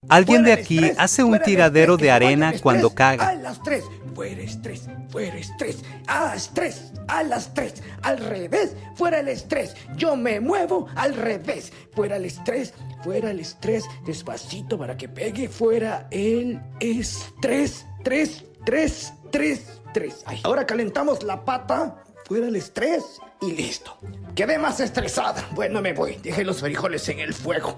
Alguien de Fuera el aquí estrés, hace un fuera el tiradero estrés, que de se vaya arena el estrés. cuando A caga. las 3, fuera estrés, fuera estrés. A las 3, a las 3. Al revés, fuera el estrés. Yo me muevo al revés. Fuera el estrés, fuera el estrés. Despacito para que pegue. Fuera el estrés. 3, 3, 3, 3. Ay, ahora calentamos la pata. Fuera el estrés y listo. Quedé más estresada. Bueno, me voy. Dejé los frijoles en el fuego.